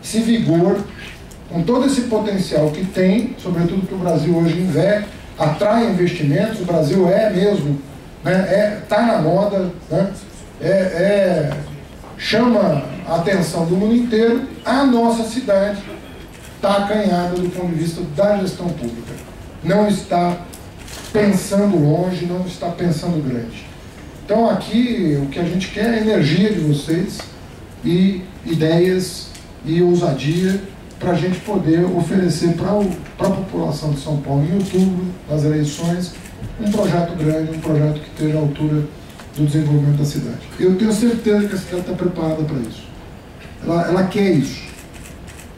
esse vigor, com todo esse potencial que tem, sobretudo que o Brasil hoje atrai investimentos, o Brasil mesmo, né, tá na moda, né, chama a atenção do mundo inteiro. A nossa cidade está acanhada do ponto de vista da gestão pública. Não está pensando longe, não está pensando grande. Então aqui o que a gente quer é a energia de vocês e ideias e ousadia para a gente poder oferecer para a população de São Paulo, em outubro, nas eleições, um projeto grande, um projeto que esteja à altura do desenvolvimento da cidade. Eu tenho certeza que a cidade está preparada para isso. Ela quer isso,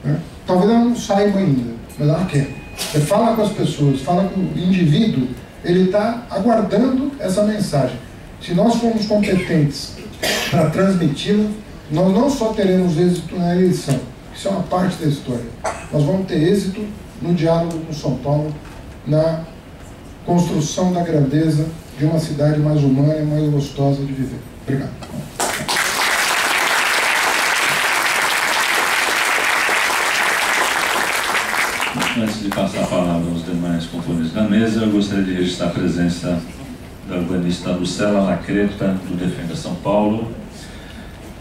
né? Talvez ela não saiba ainda, mas ela quer. Você fala com as pessoas, fala com o indivíduo, ele está aguardando essa mensagem. Se nós formos competentes para transmiti-la, nós não só teremos êxito na eleição, isso é uma parte da história, nós vamos ter êxito no diálogo com São Paulo, na construção da grandeza de uma cidade mais humana e mais gostosa de viver. Obrigado. Antes de passar a palavra aos demais componentes da mesa, eu gostaria de registrar a presença da urbanista Lucela Lacreta, do Defenda São Paulo,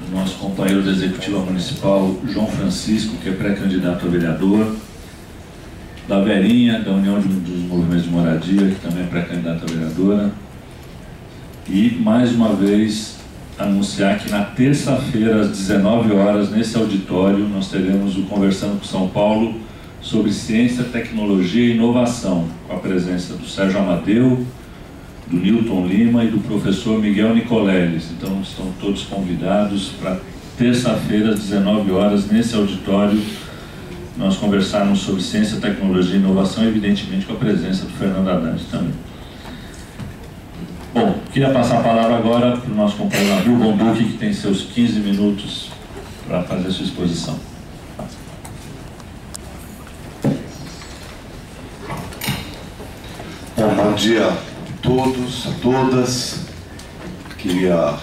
do nosso companheiro da Executiva Municipal, João Francisco, que é pré-candidato a vereador, da Verinha, da União dos Movimentos de Moradia, que também é pré-candidata a vereadora, e, mais uma vez, anunciar que na terça-feira, às 19 horas, nesse auditório, nós teremos o Conversando com São Paulo sobre ciência, tecnologia e inovação, com a presença do Sérgio Amadeu, do Newton Lima e do professor Miguel Nicoleles. Então estão todos convidados para terça-feira, às 19 horas, nesse auditório, nós conversarmos sobre ciência, tecnologia e inovação, evidentemente com a presença do Fernando Haddad também. Bom, queria passar a palavra agora para o nosso companheiro Nabil Bonduque, que tem seus 15 minutos para fazer a sua exposição. Bom dia a todos, a todas. Queria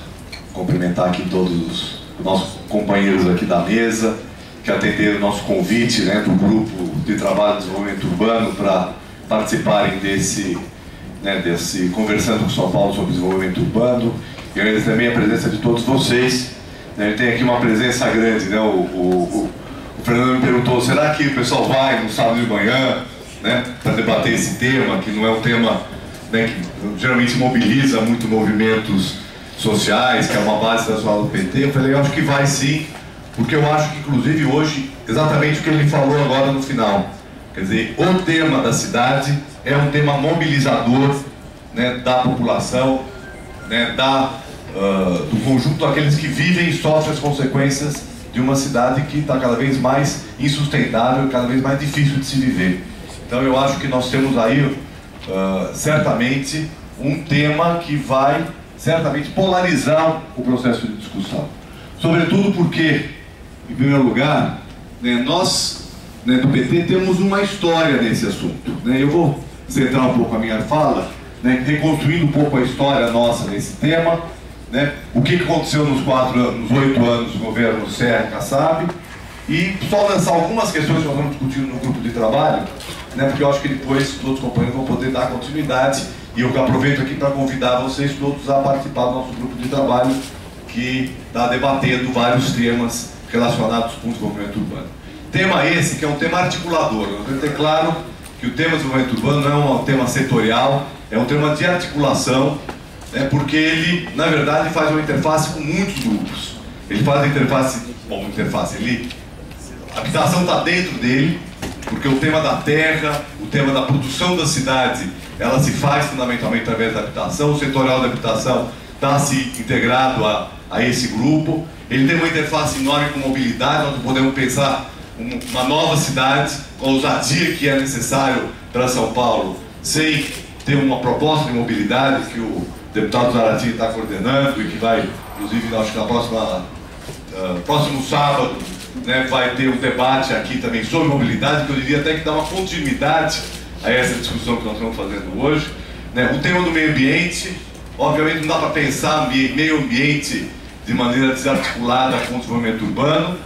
cumprimentar aqui todos os nossos companheiros aqui da mesa que atenderam o nosso convite, né, do Grupo de Trabalho de Desenvolvimento Urbano para participarem desse Conversando com São Paulo sobre Desenvolvimento Urbano. E eu agradeço também a presença de todos vocês. Ele tem aqui uma presença grande, né? O Fernando me perguntou, será que o pessoal vai no sábado de manhã, né, para debater esse tema, que não é um tema, né, que geralmente mobiliza muito movimentos sociais, que é uma base da sua do PT. Eu falei, eu acho que vai sim, porque eu acho que inclusive hoje, exatamente o que ele falou agora no final, quer dizer, o tema da cidade é um tema mobilizador, né, da população, né, do conjunto daqueles que vivem e sofrem as consequências de uma cidade que está cada vez mais insustentável, cada vez mais difícil de se viver. Então eu acho que nós temos aí, certamente, um tema que vai, certamente, polarizar o processo de discussão. Sobretudo porque, em primeiro lugar, né, nós, né, do PT, temos uma história nesse assunto, né? Eu vou centrar um pouco a minha fala, né, reconstruindo um pouco a história nossa nesse tema, né, o que aconteceu nos 8 anos do governo Serra e Kassab, e só lançar algumas questões que nós vamos discutir no grupo de trabalho, né, porque eu acho que depois todos os companheiros vão poder dar continuidade, e eu aproveito aqui para convidar vocês todos a participar do nosso grupo de trabalho, que está debatendo vários temas relacionados com o desenvolvimento urbano. Tema esse que é um tema articulador. Nós temos que ter claro que o tema desenvolvimento urbano não é um tema setorial, é um tema de articulação, né, porque ele, na verdade, faz uma interface com muitos grupos. Ele faz a interface, a habitação está dentro dele, porque o tema da terra, o tema da produção da cidade, ela se faz fundamentalmente através da habitação. O setorial da habitação está se integrado a esse grupo. Ele tem uma interface enorme com mobilidade. Nós podemos pensar uma nova cidade, com a ousadia que é necessário para São Paulo, sem ter uma proposta de mobilidade que o deputado Zaratin está coordenando e que vai, inclusive, acho que na próximo sábado, né, vai ter um debate aqui também sobre mobilidade, que eu diria até que dá uma continuidade a essa discussão que nós estamos fazendo hoje, né. O tema do meio ambiente, obviamente não dá para pensar meio ambiente de maneira desarticulada com o desenvolvimento urbano,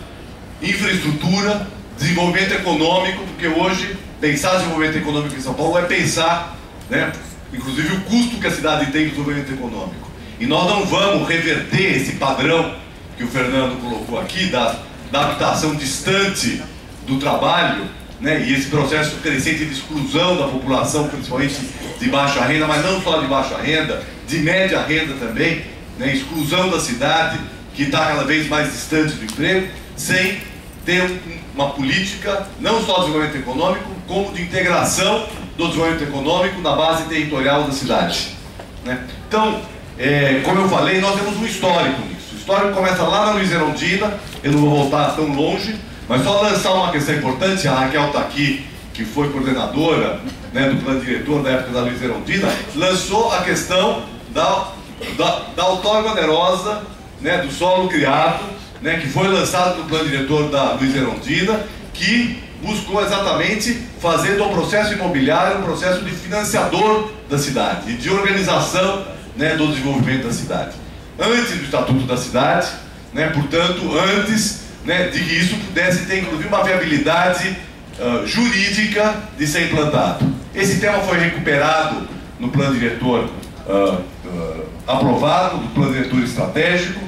infraestrutura, desenvolvimento econômico, porque hoje pensar desenvolvimento econômico em São Paulo é pensar, né, inclusive o custo que a cidade tem do desenvolvimento econômico. E nós não vamos reverter esse padrão que o Fernando colocou aqui, da habitação distante do trabalho, né, e esse processo crescente de exclusão da população, principalmente de baixa renda, mas não só de baixa renda, de média renda também, né, exclusão da cidade, que está cada vez mais distante do emprego, sem ter uma política não só de desenvolvimento econômico, como de integração do desenvolvimento econômico na base territorial da cidade, né? Então, como eu falei, nós temos um histórico nisso. O histórico começa lá na Luiz Erundina, eu não vou voltar tão longe, mas só lançar uma questão importante. A Raquel está aqui, que foi coordenadora, né, do plano diretor da época da Luiz Erundina, lançou a questão da outorga onerosa, né, do solo criado, né, que foi lançado no plano diretor da Luiz Erundina, que buscou exatamente fazer do processo imobiliário um processo de financiador da cidade e de organização, né, do desenvolvimento da cidade. Antes do Estatuto da Cidade, né, portanto, antes, né, de que isso pudesse ter, inclusive, uma viabilidade jurídica de ser implantado. Esse tema foi recuperado no plano diretor aprovado, no plano diretor estratégico,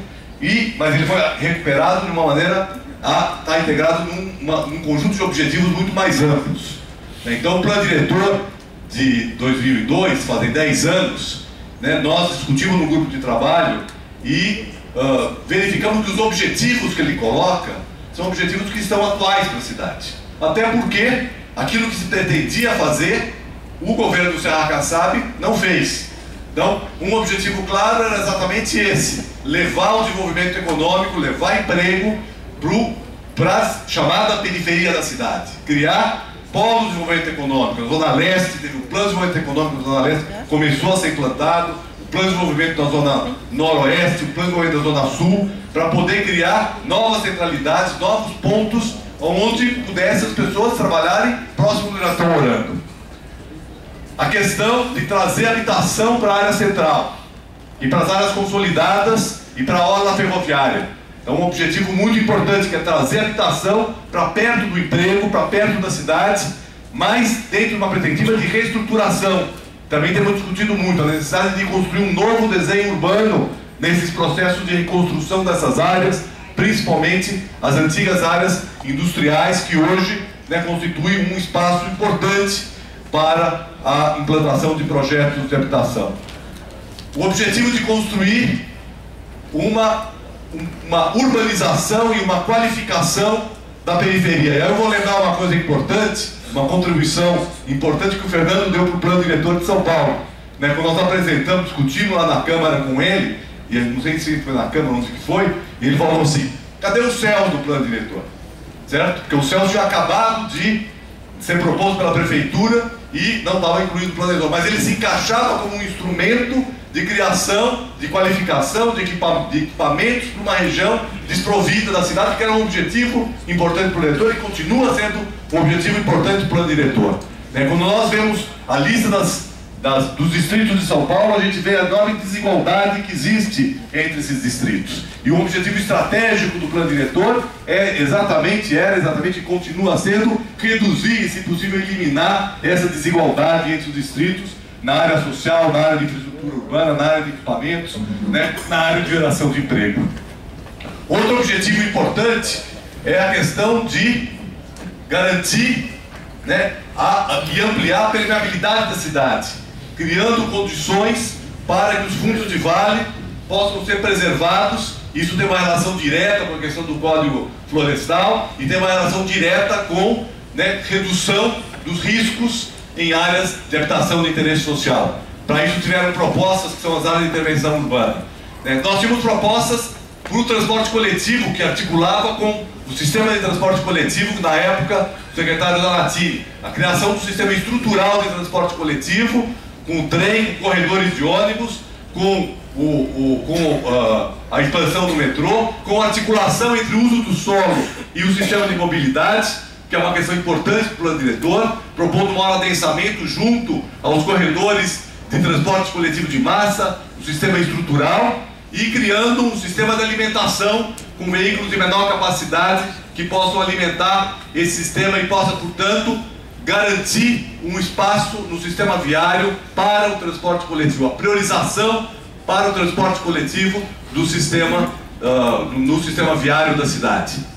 mas ele foi recuperado de uma maneira a estar integrado num conjunto de objetivos muito mais amplos. Então, o plano diretor de 2002, fazem 10 anos, né, nós discutimos no grupo de trabalho e verificamos que os objetivos que ele coloca são objetivos que estão atuais para a cidade. Até porque aquilo que se pretendia fazer, o governo do Serra Kassab não fez. Então, um objetivo claro era exatamente esse: levar o desenvolvimento econômico, levar emprego para a chamada periferia da cidade, criar polo de desenvolvimento econômico. Na Zona Leste, teve o plano de desenvolvimento econômico na Zona Leste, começou a ser implantado, o plano de desenvolvimento da Zona Noroeste, o plano de desenvolvimento da Zona Sul, para poder criar novas centralidades, novos pontos onde pudessem as pessoas trabalharem próximo do que estão morando. A questão de trazer habitação para a área central e para as áreas consolidadas e para a orla ferroviária. É um objetivo muito importante, que é trazer habitação para perto do emprego, para perto das cidades, mas dentro de uma perspectiva de reestruturação. Também temos discutido muito a necessidade de construir um novo desenho urbano nesses processos de reconstrução dessas áreas, principalmente as antigas áreas industriais, que hoje, né, constituem um espaço importante para a implantação de projetos de habitação. O objetivo de construir uma urbanização e uma qualificação da periferia. E aí eu vou lembrar uma coisa importante, uma contribuição importante que o Fernando deu para o plano diretor de São Paulo, né? Quando nós apresentamos, discutimos lá na Câmara com ele, e não sei se foi na Câmara, não sei o que foi, e ele falou assim: cadê o CELS do plano diretor? Certo? Porque o CELS tinha acabado de ser proposto pela prefeitura e não estava incluído no plano diretor, mas ele se encaixava como um instrumento de criação, de qualificação, de equipamentos para uma região desprovida da cidade, que era um objetivo importante para o diretor e continua sendo um objetivo importante para o plano diretor. Quando nós vemos a lista dos distritos de São Paulo, a gente vê a enorme desigualdade que existe entre esses distritos. E o objetivo estratégico do plano diretor era exatamente e continua sendo reduzir e, se possível, eliminar essa desigualdade entre os distritos na área social, na área de infraestrutura urbana, na área de equipamentos, né, na área de geração de emprego. Outro objetivo importante é a questão de garantir, né, e ampliar a permeabilidade da cidade, criando condições para que os fundos de vale possam ser preservados. Isso tem uma relação direta com a questão do Código Florestal e tem uma relação direta com, né, redução dos riscos em áreas de habitação de interesse social. Para isso tiveram propostas que são as áreas de intervenção urbana. Nós tínhamos propostas para o transporte coletivo, que articulava com o sistema de transporte coletivo, na época, o secretário Zanatini, a criação do sistema estrutural de transporte coletivo, com o trem, com corredores de ônibus, com a expansão do metrô, com a articulação entre o uso do solo e o sistema de mobilidade, que é uma questão importante para o plano diretor, propondo um maior adensamento junto aos corredores de transporte coletivo de massa, o sistema estrutural, e criando um sistema de alimentação com veículos de menor capacidade que possam alimentar esse sistema e possa, portanto, garantir um espaço no sistema viário para o transporte coletivo, a priorização para o transporte coletivo do sistema, no sistema viário da cidade.